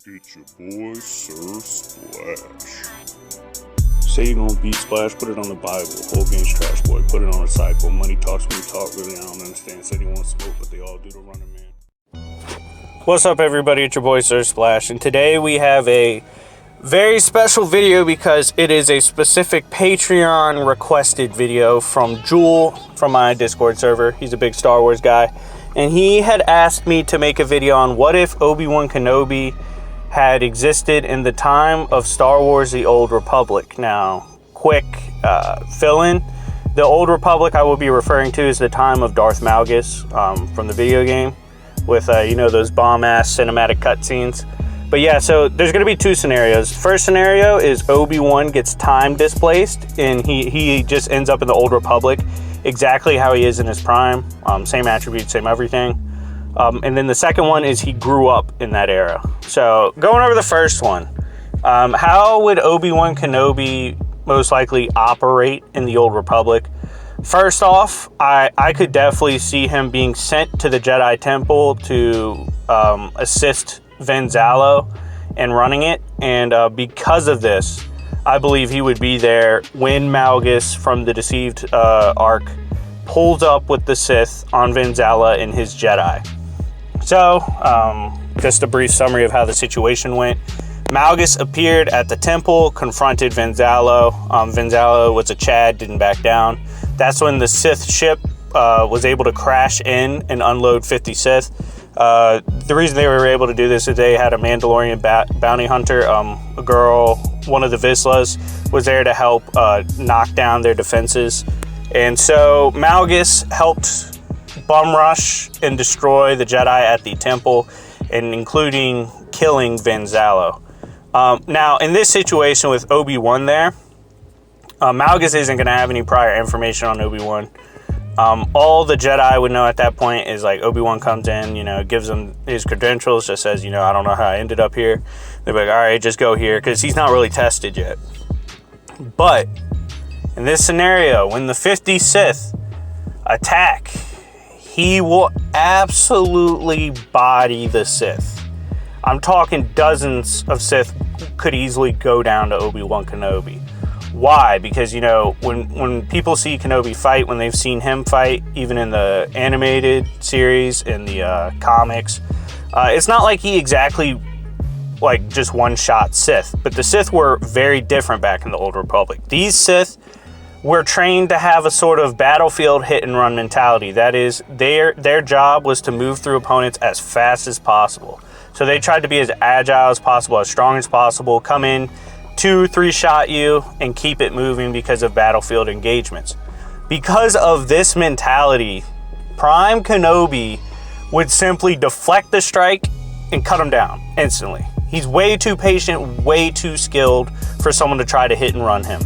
It's your boy, Sir Splash. Say you're gonna beat Splash, put it on the Bible. Whole game's trash, boy, put it on a cycle. Money talks, we talk, really I don't understand. Said he wants smoke, but they all do the running man. What's up, everybody? It's your boy, Sir Splash, and today we have a very special video because it is a specific Patreon requested video from Jewel from my Discord server. He's a big Star Wars guy, and he had asked me to make a video on what if Obi Wan Kenobi had existed in the time of Star Wars The Old Republic. Now, quick fill-in. The Old Republic I will be referring to is the time of Darth Malgus from the video game with, those bomb-ass cinematic cutscenes. But yeah, so there's going to be two scenarios. First scenario is Obi-Wan gets time displaced and he just ends up in the Old Republic exactly how he is in his prime. Same attributes, same everything. And then the second one is he grew up in that era. So going over the first one, how would Obi Wan Kenobi most likely operate in the Old Republic? First off, I could definitely see him being sent to the Jedi Temple to assist Venzalo and running it. And because of this, I believe he would be there when Malgus from the Deceived arc pulls up with the Sith on Venzala and his Jedi. So, just a brief summary of how the situation went. Malgus appeared at the temple, confronted Venzalo. Venzalo was a Chad, didn't back down. That's when the Sith ship was able to crash in and unload 50 Sith. The reason they were able to do this is they had a Mandalorian bounty hunter, a girl, one of the Vislas, was there to help knock down their defenses. And so Malgus helped bum rush and destroy the Jedi at the temple, and including killing Venzalo. Now, in this situation with Obi-Wan there, Malgus isn't going to have any prior information on Obi-Wan. All the Jedi would know at that point is like Obi-Wan comes in, gives him his credentials, just says, I don't know how I ended up here. They're like, all right, just go here, because he's not really tested yet. But in this scenario, when the 50 Sith attack, he will absolutely body the Sith. I'm talking dozens of Sith could easily go down to Obi-Wan Kenobi. Why? Because, when people see Kenobi fight, when they've seen him fight, even in the animated series, in the comics, it's not like he exactly, just one-shot Sith. But the Sith were very different back in the Old Republic. These Sith were trained to have a sort of battlefield hit-and-run mentality. That is, their job was to move through opponents as fast as possible. So they tried to be as agile as possible, as strong as possible, come in, 2-3 shot you, and keep it moving because of battlefield engagements. Because of this mentality, Prime Kenobi would simply deflect the strike and cut him down instantly. He's way too patient, way too skilled for someone to try to hit and run him.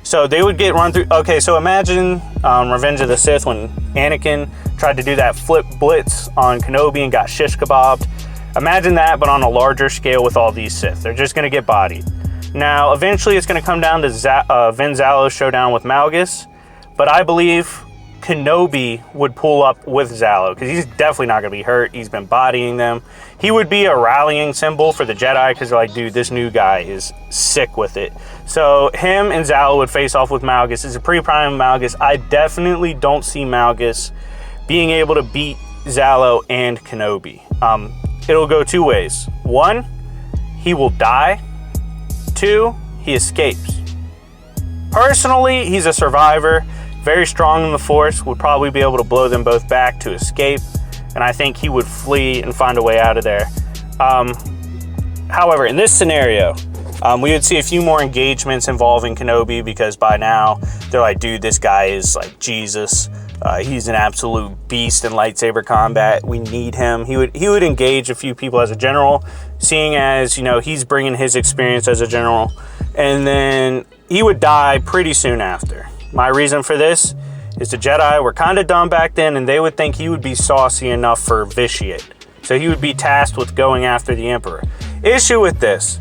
So they would get run through. Okay, so imagine Revenge of the Sith when Anakin tried to do that flip blitz on Kenobi and got shish kebabbed. Imagine that, but on a larger scale with all these Sith. They're just going to get bodied. Now, eventually it's going to come down to Venzalo's showdown with Malgus, but I believe Kenobi would pull up with Zalo, because he's definitely not going to be hurt. He's been bodying them. He would be a rallying symbol for the Jedi, because they're like, dude, this new guy is sick with it. So him and Zalo would face off with Malgus. It's a pre-prime Malgus. I definitely don't see Malgus being able to beat Zalo and Kenobi. It'll go two ways. One, he will die. Two, he escapes. Personally, he's a survivor, very strong in the Force, would probably be able to blow them both back to escape, and I think he would flee and find a way out of there. However, in this scenario, we would see a few more engagements involving Kenobi, because by now, they're like, dude, this guy is like Jesus. He's an absolute beast in lightsaber combat. We need him. He would engage a few people as a general, seeing as, he's bringing his experience as a general. And then he would die pretty soon after. My reason for this is the Jedi were kind of dumb back then, and they would think he would be saucy enough for Vitiate. So he would be tasked with going after the Emperor. Issue with this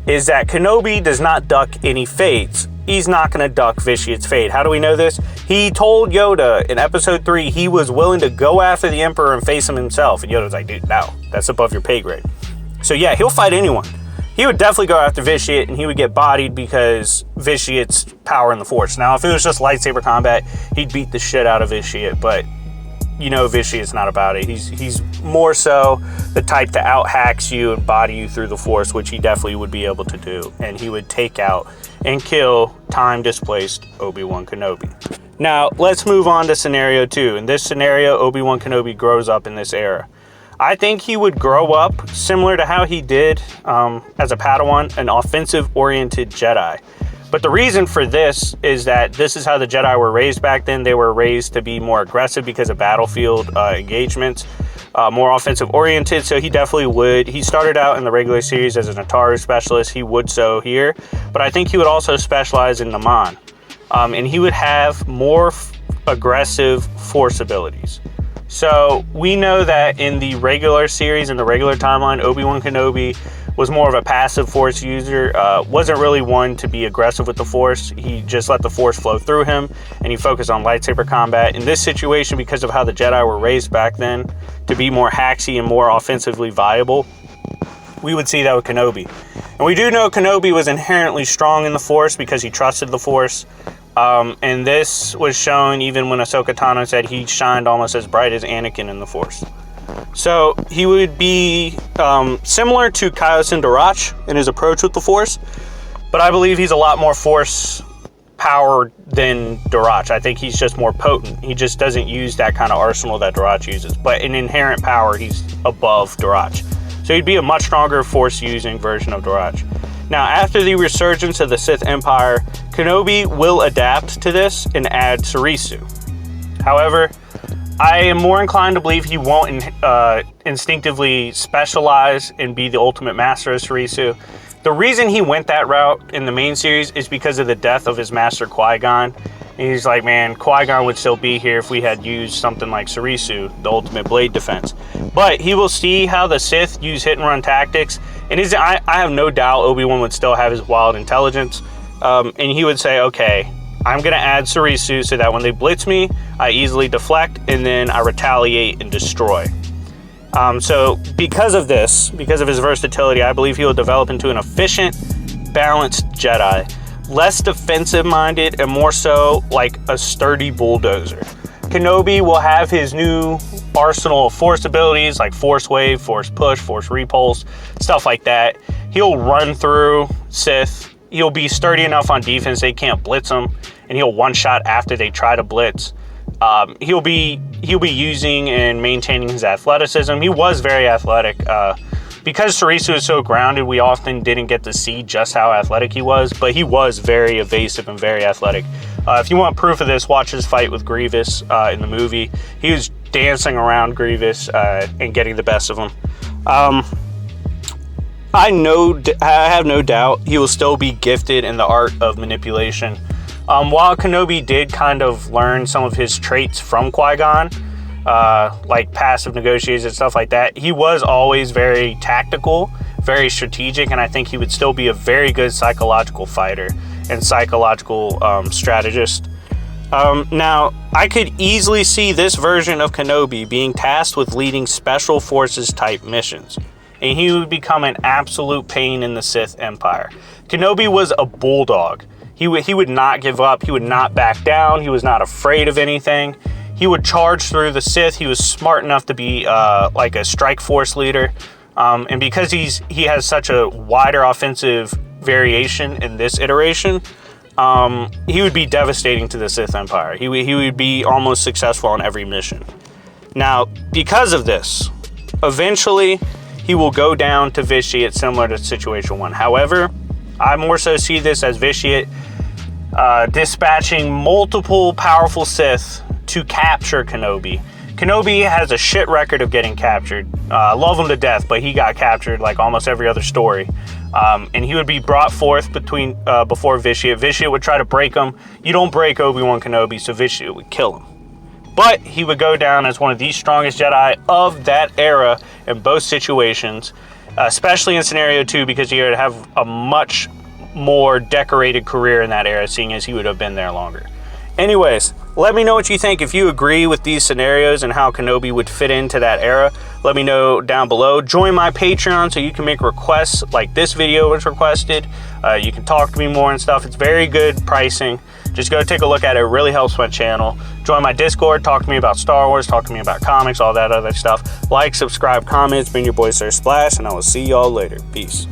is that Kenobi does not duck any fates. He's not going to duck Vitiate's fate. How do we know this? He told Yoda in episode 3 he was willing to go after the Emperor and face him himself. And Yoda's like, dude, no, that's above your pay grade. So yeah, he'll fight anyone. he would definitely go after Vitiate, and he would get bodied because Vitiate's power in the Force. Now, if it was just lightsaber combat, he'd beat the shit out of Vitiate, but you know Vitiate's not about it. He's more so the type to out-hacks you and body you through the Force, which he definitely would be able to do. And he would take out and kill time-displaced Obi Wan Kenobi. Now, let's move on to scenario 2. In this scenario, Obi Wan Kenobi grows up in this era. I think he would grow up similar to how he did as a Padawan, an offensive-oriented Jedi. But the reason for this is that this is how the Jedi were raised back then. They were raised to be more aggressive because of battlefield engagements, more offensive-oriented. So he definitely would. He started out in the regular series as an Ataru specialist. He would so here. But I think he would also specialize in Naman. And he would have more aggressive Force abilities. So we know that in the regular series, in the regular timeline, Obi-Wan Kenobi was more of a passive Force user, wasn't really one to be aggressive with the Force. He just let the Force flow through him, and he focused on lightsaber combat. In this situation, because of how the Jedi were raised back then to be more hacksy and more offensively viable, we would see that with Kenobi. And we do know Kenobi was inherently strong in the Force because he trusted the Force. And this was shown even when Ahsoka Tano said he shined almost as bright as Anakin in the Force. So he would be similar to Kaios Darach in his approach with the Force, but I believe he's a lot more Force powered than Darach. I think he's just more potent. He just doesn't use that kind of arsenal that Darach uses, but in inherent power, he's above Darach. So he'd be a much stronger Force using version of Darach. Now, after the resurgence of the Sith Empire, Kenobi will adapt to this and add Surisu. However, I am more inclined to believe he won't instinctively specialize and be the ultimate master of Surisu. The reason he went that route in the main series is because of the death of his master Qui-Gon. And he's like, man, Qui-Gon would still be here if we had used something like Surisu, the ultimate blade defense. But he will see how the Sith use hit-and-run tactics, and I have no doubt Obi-Wan would still have his wild intelligence, and he would say, okay, I'm going to add Surisu so that when they blitz me, I easily deflect, and then I retaliate and destroy. So because of this, because of his versatility, I believe he will develop into an efficient, balanced Jedi, less defensive-minded and more so like a sturdy bulldozer. Kenobi will have his new arsenal of Force abilities like Force Wave, Force Push, Force Repulse, stuff like that. He'll run through Sith. He'll be sturdy enough on defense they can't blitz him, and he'll one-shot after they try to blitz. He'll be using and maintaining his athleticism. He was very athletic. Because Surisu is so grounded, we often didn't get to see just how athletic he was, but he was very evasive and very athletic. If you want proof of this, watch his fight with Grievous in the movie. He was dancing around Grievous and getting the best of him. I have no doubt he will still be gifted in the art of manipulation. While Kenobi did kind of learn some of his traits from Qui-Gon, like passive negotiators and stuff like that, he was always very tactical, very strategic, and I think he would still be a very good psychological fighter and psychological strategist. Now, I could easily see this version of Kenobi being tasked with leading special forces type missions, and he would become an absolute pain in the Sith Empire. Kenobi was a bulldog. He would not give up. He would not back down. He was not afraid of anything. He would charge through the Sith. He was smart enough to be like a strike force leader. And because he has such a wider offensive variation in this iteration, he would be devastating to the Sith Empire. He would be almost successful on every mission. Now, because of this, eventually he will go down to Vitiate, similar to Situation 1. However, I more so see this as Vitiate dispatching multiple powerful Sith to capture Kenobi. Kenobi has a shit record of getting captured. I love him to death, but he got captured like almost every other story. And he would be brought forth before Vitiate. Vitiate would try to break him. You don't break Obi-Wan Kenobi, so Vitiate would kill him. But he would go down as one of the strongest Jedi of that era in both situations, especially in Scenario 2, because he would have a much more decorated career in that era, seeing as he would have been there longer. Anyways, Let me know what you think. If you agree with these scenarios and how Kenobi would fit into that era, let me know down below. Join my Patreon so you can make requests like this video was requested. You can talk to me more and stuff. It's very good pricing. Just go take a look at it. It really helps my channel. Join my Discord. Talk to me about Star Wars. Talk to me about comics, all that other stuff. Like, subscribe, comment. It's been your boy, Sir Splash, and I will see y'all later. Peace.